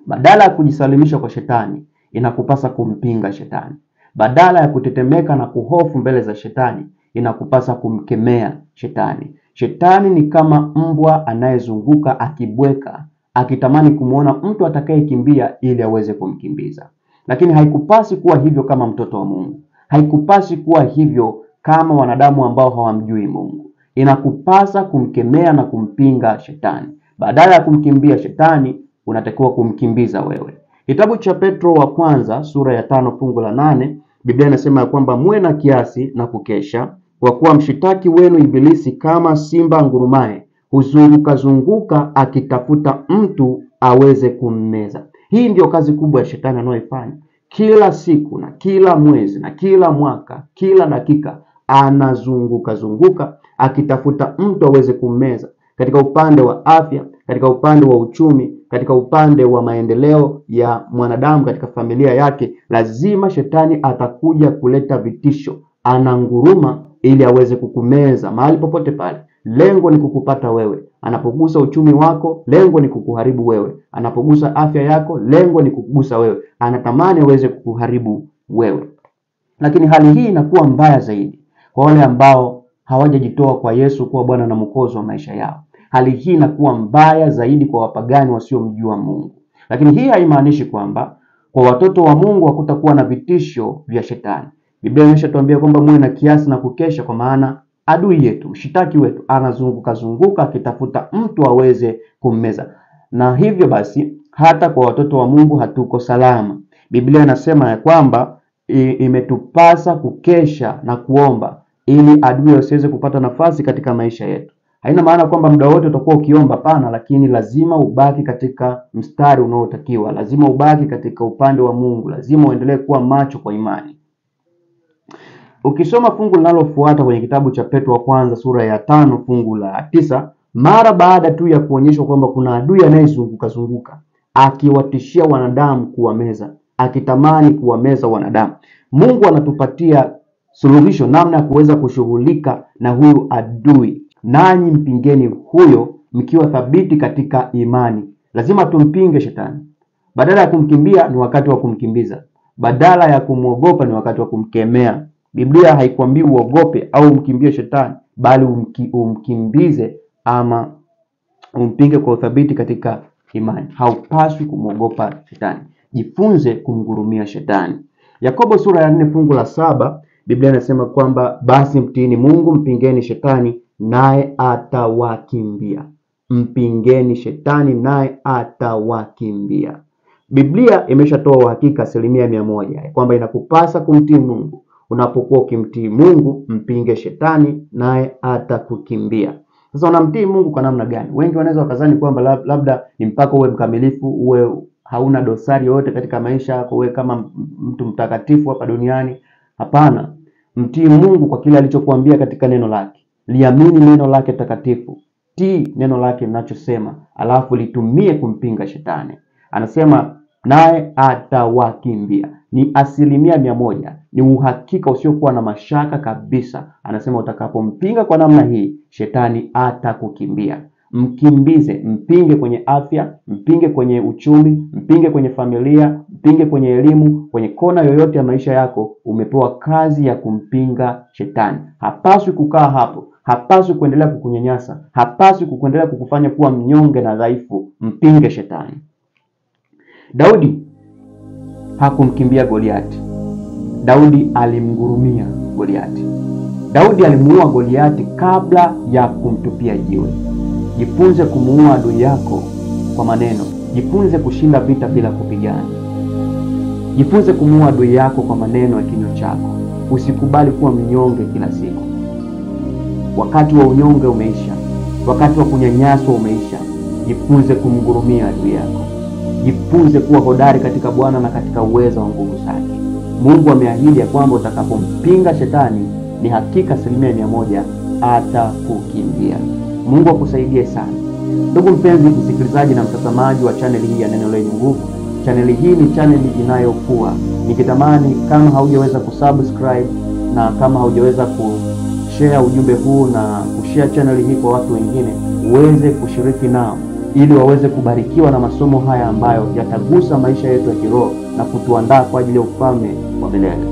Badala ya kujisalimisha kwa shetani, inakupasa kumpinga shetani. Badala ya kutetemeka na kuhofu mbele za shetani, inakupasa kumkemea shetani. Shetani ni kama mbwa anayezunguka akibweka, akitamani kumuona mtu atakayekimbia ili aweze kumkimbiza. Lakini haikupasi kuwa hivyo kama mtoto wa Mungu. Haikupasi kuwa hivyo kama wanadamu ambao hawamjui Mungu. Inakupasa kumkemea na kumpinga shetani. Badala ya kumkimbia shetani, unatakiwa kumkimbiza wewe. Kitabu cha Petro wa kwanza sura ya 5 fungu la 8, Biblia inasema ya kwamba muwe na kiasi na kukesha, kwa kuwa mshitaki wenu Ibilisi kama simba ngurumaye huzunguka akitafuta mtu aweze kummeza. Hii ndio kazi kubwa ya shetani anayoifanya. Kila siku na kila mwezi na kila mwaka, kila dakika anazunguka akitafuta mtu aweze kummeza. Katika upande wa afya, katika upande wa uchumi, katika upande wa maendeleo ya mwanadamu katika familia yake, lazima shetani atakuja kuleta vitisho. Ananguruma ili aweze kukumeza mahali popote pale. Lengo ni kukupata wewe. Anapogusa uchumi wako, lengo ni kukuharibu wewe. Anapogusa afya yako, lengo ni kukugusa wewe. Anatamani aweze kukuharibu wewe. Lakini hali hii inakuwa mbaya zaidi kwa wale ambao hawajajitoa kwa Yesu kuwa Bwana na Mwokozi wa maisha yao. Hali hii inakuwa mbaya zaidi kwa wapagani wasiomjua Mungu. Lakini hii haimaanishi kwamba kwa watoto wa Mungu hakutakuwa na vitisho vya shetani. Biblia imeshatuambia kwamba muwe na kiasi na kukesha, kwa maana adui yetu, mshitaki wetu, anazunguka akitafuta mtu aweze kummeza. Na hivyo basi hata kwa watoto wa Mungu hatuko salama. Biblia inasema ya kwamba imetupasa kukesha na kuomba ili adui asiweze kupata nafasi katika maisha yetu. Haina maana kwamba muda wote utakuwa ukiomba, pana, lakini lazima ubaki katika mstari unaotakiwa. Lazima ubaki katika upande wa Mungu. Lazima uendelee kuwa macho kwa imani. Ukisoma fungu linalofuata kwenye kitabu cha Petro wa kwanza sura ya 5 fungu la 9, mara baada tu ya kuonyeshwa kwamba kuna adui anayezunguka akiwatishia wanadamu kuwameza, akitamani kuwameza wanadamu, Mungu anatupatia suluhisho namna ya kuweza kushughulika na huyu adui. Nanyi mpingeni huyo mkiwa thabiti katika imani. Lazima tumpinge shetani. Badala ya kumkimbia ni wakati wa kumkimbiza. Badala ya kumuogopa ni wakati wa kumkemea. Biblia haikwambii uogope au umkimbie shetani, bali umkimbize ama umpinge kwa uthabiti katika imani. Haupaswi kumuogopa shetani. Jifunze kumgurumia shetani. Yakobo sura ya 4 fungu la 7, Biblia inasema kwamba basi mtiini Mungu, mpingeni shetani naye atawakimbia. Mpingeni shetani naye atawakimbia. Biblia imeshatoa uhakika 100% kwamba inakupasa kumtii Mungu. Unapokuwa ukimtii Mungu, mpinge shetani naye atakukimbia. Sasa unamtii Mungu kwa namna gani? Wengi wanaweza wakazani kwamba labda ni mpaka uwe mkamilifu, uwe hauna dosari yoyote katika maisha yako, uwe kama mtu mtakatifu hapa duniani. Hapana. Mtii Mungu kwa kile alichokuambia katika neno lake. Liamini neno lake takatifu. Tii neno lake linachosema, alafu litumie kumpinga shetani. Anasema naye atawakimbia. Ni 100%. Ni uhakika usiokuwa na mashaka kabisa. Anasema utakapompinga kwa namna hii, shetani atakukimbia. Mkimbize, mpinge kwenye afya, mpinge kwenye uchumi, mpinge kwenye familia, mpinge kwenye elimu, kwenye kona yoyote ya maisha yako. Umepewa kazi ya kumpinga shetani. Hapaswi kukaa hapo. Hapaswi kuendelea kukunyanyasa. Hapaswi kuendelea kukufanya kuwa mnyonge na dhaifu. Mpinge shetani. Daudi hakumkimbia Goliati. Daudi alimngurumia Goliati. Daudi alimuua Goliati kabla ya kumtupia jiwe. Jifunze kumuua adui yako kwa maneno. Jifunze kushinda vita bila kupigana. Jifunze kumuua adui yako kwa maneno ya kinywa chako. Usikubali kuwa mnyonge kila siku. Wakati wa unyonge umeisha. Wakati wa kunyanyaswa umeisha. Jifunze kumgurumia adui yako. Jifunze kuwa hodari katika Bwana na katika uwezo wa nguvu zake. Mungu ameahidi ya kwamba utakapompinga shetani, ni hakika 100% atakukimbia. Mungu akusaidie sana. Ndugu mpenzi msikilizaji na mtazamaji wa channel hii ya Neno Lenye Nguvu. Channel hii ni channel inayokuwa. Nikitamani kama haujaweza kusubscribe na kama haujaweza kushare ujumbe huu na kushare channel hii kwa watu wengine, uweze kushiriki nao ili waweze kubarikiwa na masomo haya ambayo yatagusa maisha yetu ya kiroho na kutuandaa kwa ajili ya ufalme wa milele.